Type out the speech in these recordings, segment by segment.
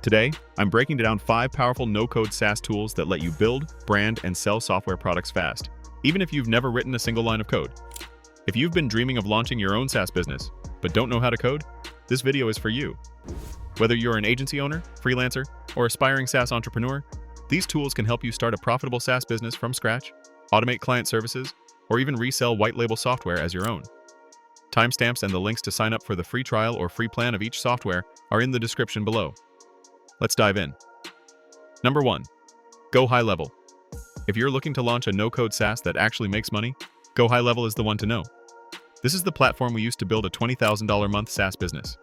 Today, I'm breaking down 5 powerful no-code SaaS tools that let you build, brand, and sell software products fast, even if you've never written a single line of code. If you've been dreaming of launching your own SaaS business, but don't know how to code, this video is for you. Whether you're an agency owner, freelancer, or aspiring SaaS entrepreneur, these tools can help you start a profitable SaaS business from scratch, automate client services, or even resell white-label software as your own. Timestamps and the links to sign up for the free trial or free plan of each software are in the description below. Let's dive in. Number 1. GoHighLevel. If you're looking to launch a no-code SaaS that actually makes money, GoHighLevel is the one to know. This is the platform we used to build a $20,000 a month SaaS business.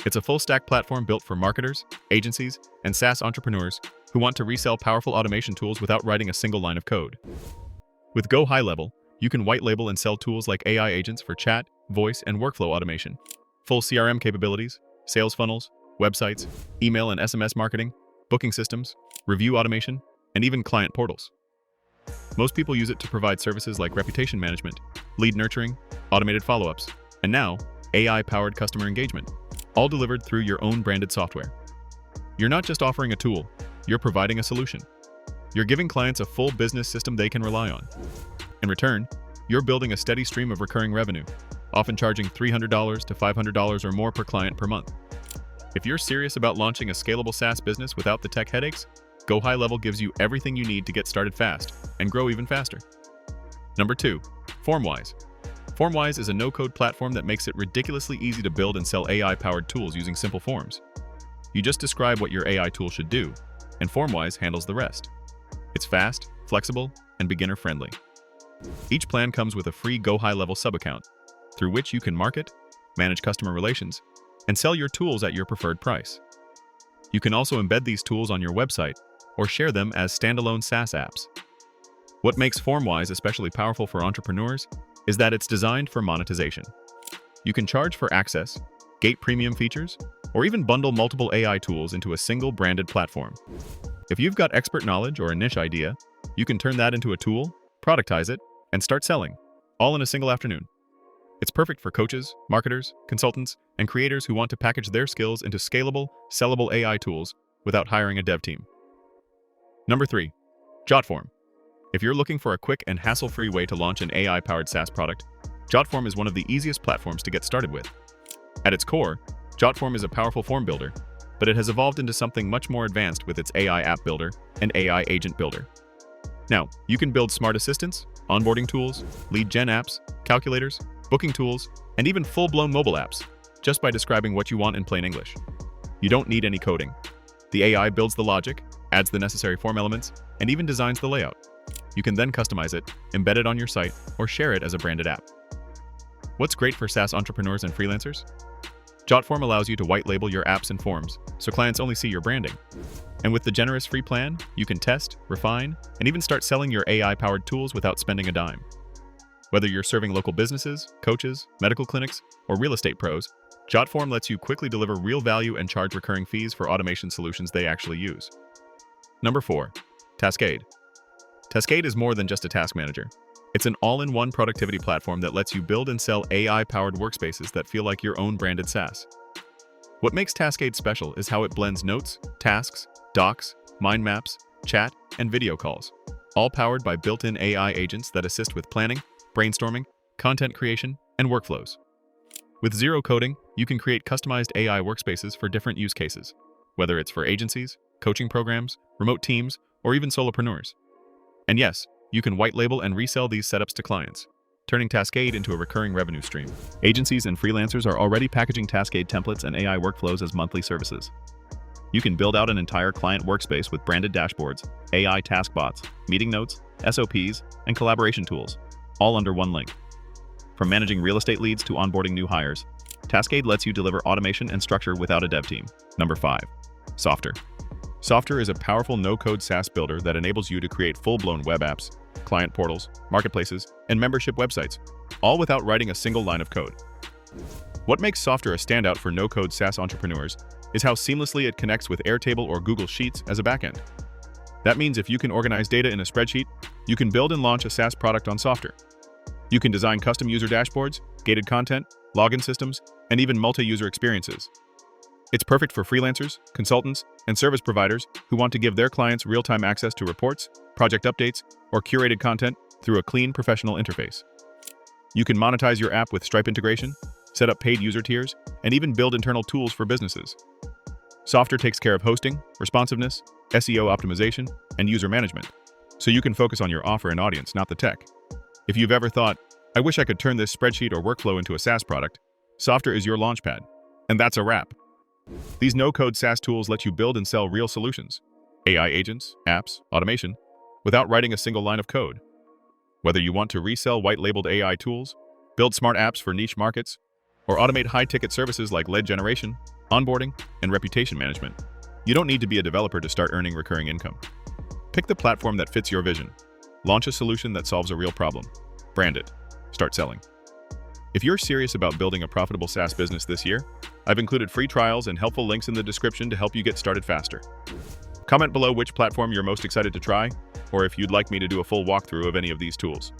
It's a full-stack platform built for marketers, agencies, and SaaS entrepreneurs who want to resell powerful automation tools without writing a single line of code. With GoHighLevel, you can white label and sell tools like AI agents for chat, voice, and workflow automation, full CRM capabilities, sales funnels, websites, email and SMS marketing, booking systems, review automation, and even client portals. Most people use it to provide services like reputation management, lead nurturing, automated follow-ups, and now, AI-powered customer engagement, all delivered through your own branded software. You're not just offering a tool, you're providing a solution. You're giving clients a full business system they can rely on. In return, you're building a steady stream of recurring revenue, often charging $300 to $500 or more per client per month. If you're serious about launching a scalable SaaS business without the tech headaches, GoHighLevel gives you everything you need to get started fast and grow even faster. Number 2. FormWise. FormWise is a no-code platform that makes it ridiculously easy to build and sell AI-powered tools using simple forms. You just describe what your AI tool should do, and FormWise handles the rest. It's fast, flexible, and beginner-friendly. Each plan comes with a free GoHighLevel sub-account, through which you can market, manage customer relations, and sell your tools at your preferred price. You can also embed these tools on your website or share them as standalone SaaS apps. What makes FormWise especially powerful for entrepreneurs is that it's designed for monetization. You can charge for access, gate premium features, or even bundle multiple AI tools into a single branded platform. If you've got expert knowledge or a niche idea, you can turn that into a tool, productize it, and start selling, all in a single afternoon. It's perfect for coaches, marketers, consultants, and creators who want to package their skills into scalable, sellable AI tools without hiring a dev team. Number 3. Jotform. If you're looking for a quick and hassle-free way to launch an AI-powered SaaS product, Jotform is one of the easiest platforms to get started with. At its core, Jotform is a powerful form builder, but it has evolved into something much more advanced with its AI app builder and AI agent builder. Now, you can build smart assistants, onboarding tools, lead gen apps, calculators, booking tools, and even full-blown mobile apps, just by describing what you want in plain English. You don't need any coding. The AI builds the logic, adds the necessary form elements, and even designs the layout. You can then customize it, embed it on your site, or share it as a branded app. What's great for SaaS entrepreneurs and freelancers? Jotform allows you to white label your apps and forms, so clients only see your branding. And with the generous free plan, you can test, refine, and even start selling your AI-powered tools without spending a dime. Whether you're serving local businesses, coaches, medical clinics, or real estate pros, Jotform lets you quickly deliver real value and charge recurring fees for automation solutions they actually use. Number 4. Taskade. Taskade is more than just a task manager. It's an all-in-one productivity platform that lets you build and sell AI-powered workspaces that feel like your own branded SaaS. What makes Taskade special is how it blends notes, tasks, docs, mind maps, chat, and video calls, all powered by built-in AI agents that assist with planning, brainstorming, content creation, and workflows. With zero coding, you can create customized AI workspaces for different use cases, whether it's for agencies, coaching programs, remote teams, or even solopreneurs. And yes, you can white label and resell these setups to clients, turning Taskade into a recurring revenue stream. Agencies and freelancers are already packaging Taskade templates and AI workflows as monthly services. You can build out an entire client workspace with branded dashboards, AI task bots, meeting notes, SOPs, and collaboration tools, all under one link. From managing real estate leads to onboarding new hires, Taskade lets you deliver automation and structure without a dev team. Number 5. Softr. Softr is a powerful no-code SaaS builder that enables you to create full-blown web apps, client portals, marketplaces, and membership websites, all without writing a single line of code. What makes Softr a standout for no-code SaaS entrepreneurs is how seamlessly it connects with Airtable or Google Sheets as a backend. That means if you can organize data in a spreadsheet, you can build and launch a SaaS product on Softr. You can design custom user dashboards, gated content, login systems, and even multi-user experiences. It's perfect for freelancers, consultants, and service providers who want to give their clients real-time access to reports, project updates, or curated content through a clean, professional interface. You can monetize your app with Stripe integration, set up paid user tiers, and even build internal tools for businesses. Softr takes care of hosting, responsiveness, SEO optimization, and user management, so you can focus on your offer and audience, not the tech. If you've ever thought, I wish I could turn this spreadsheet or workflow into a SaaS product, Softr is your launchpad. And that's a wrap. These no-code SaaS tools let you build and sell real solutions, AI agents, apps, automation, without writing a single line of code. Whether you want to resell white-labeled AI tools, build smart apps for niche markets, or automate high-ticket services like lead generation, onboarding, and reputation management, you don't need to be a developer to start earning recurring income. Pick the platform that fits your vision. Launch a solution that solves a real problem. Brand it. Start selling. If you're serious about building a profitable SaaS business this year, I've included free trials and helpful links in the description to help you get started faster. Comment below which platform you're most excited to try, or if you'd like me to do a full walkthrough of any of these tools.